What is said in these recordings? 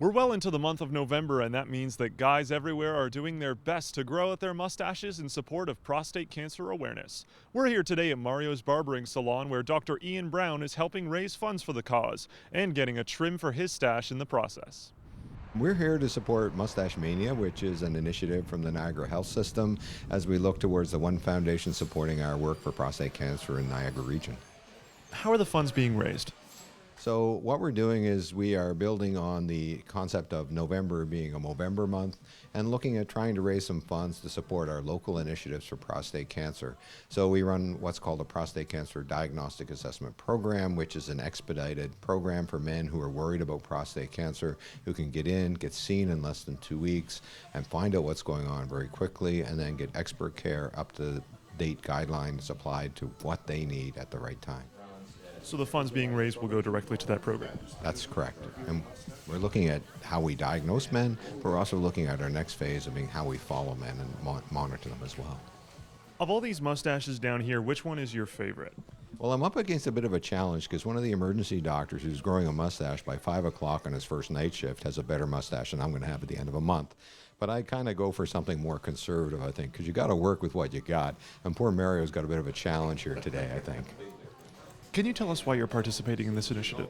We're well into the month of November, and that means that guys everywhere are doing their best to grow out their mustaches in support of prostate cancer awareness. We're here today at Mario's Barbering Salon, where Dr. Ian Brown is helping raise funds for the cause and getting a trim for his stash in the process. We're here to support Moustache Mania, which is an initiative from the Niagara Health System as we look towards the One Foundation supporting our work for prostate cancer in Niagara region. How are the funds being raised? So what we're doing is we are building on the concept of November being a Movember month and looking at trying to raise some funds to support our local initiatives for prostate cancer. So we run what's called a prostate cancer diagnostic assessment program, which is an expedited program for men who are worried about prostate cancer, who can get in, get seen in less than 2 weeks, and find out what's going on very quickly, and then get expert care up to date guidelines applied to what they need at the right time. So the funds being raised will go directly to that program? That's correct. And we're looking at how we diagnose men, but we're also looking at our next phase of being how we follow men and monitor them as well. Of all these mustaches down here, which one is your favorite? Well, I'm up against a bit of a challenge because one of the emergency doctors who's growing a mustache by 5 o'clock on his first night shift has a better mustache than I'm going to have at the end of a month. But I kind of go for something more conservative, I think, because you got to work with what you got. And poor Mario's got a bit of a challenge here today, I think. Can you tell us why you're participating in this initiative?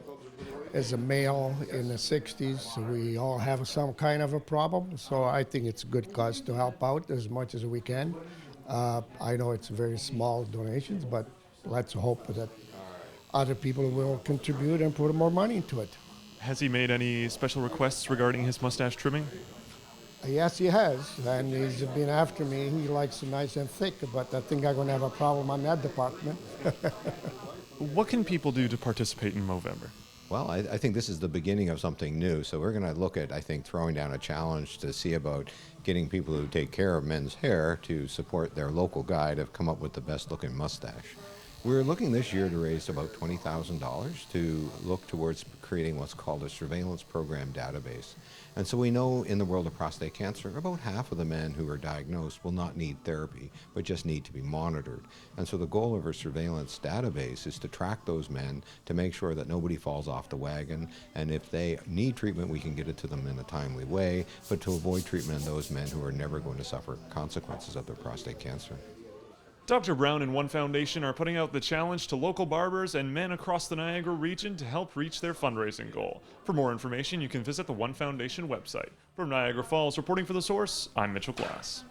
As a male in the 60s, we all have some kind of a problem, so I think it's a good cause to help out as much as we can. I know it's very small donations, but let's hope that other people will contribute and put more money into it. Has he made any special requests regarding his mustache trimming? Yes, he has, and he's been after me. He likes it nice and thick, but I think I'm going to have a problem on that department. What can people do to participate in Movember? Well, I think this is the beginning of something new. So we're going to look at, I think, throwing down a challenge to see about getting people who take care of men's hair to support their local guy to come up with the best looking mustache. We're looking this year to raise about $20,000 to look towards creating what's called a surveillance program database. And so we know in the world of prostate cancer, about half of the men who are diagnosed will not need therapy, but just need to be monitored. And so the goal of our surveillance database is to track those men to make sure that nobody falls off the wagon. And if they need treatment, we can get it to them in a timely way, but to avoid treatment in those men who are never going to suffer consequences of their prostate cancer. Dr. Brown and One Foundation are putting out the challenge to local barbers and men across the Niagara region to help reach their fundraising goal. For more information, you can visit the One Foundation website. From Niagara Falls, reporting for The Source, I'm Mitchell Glass.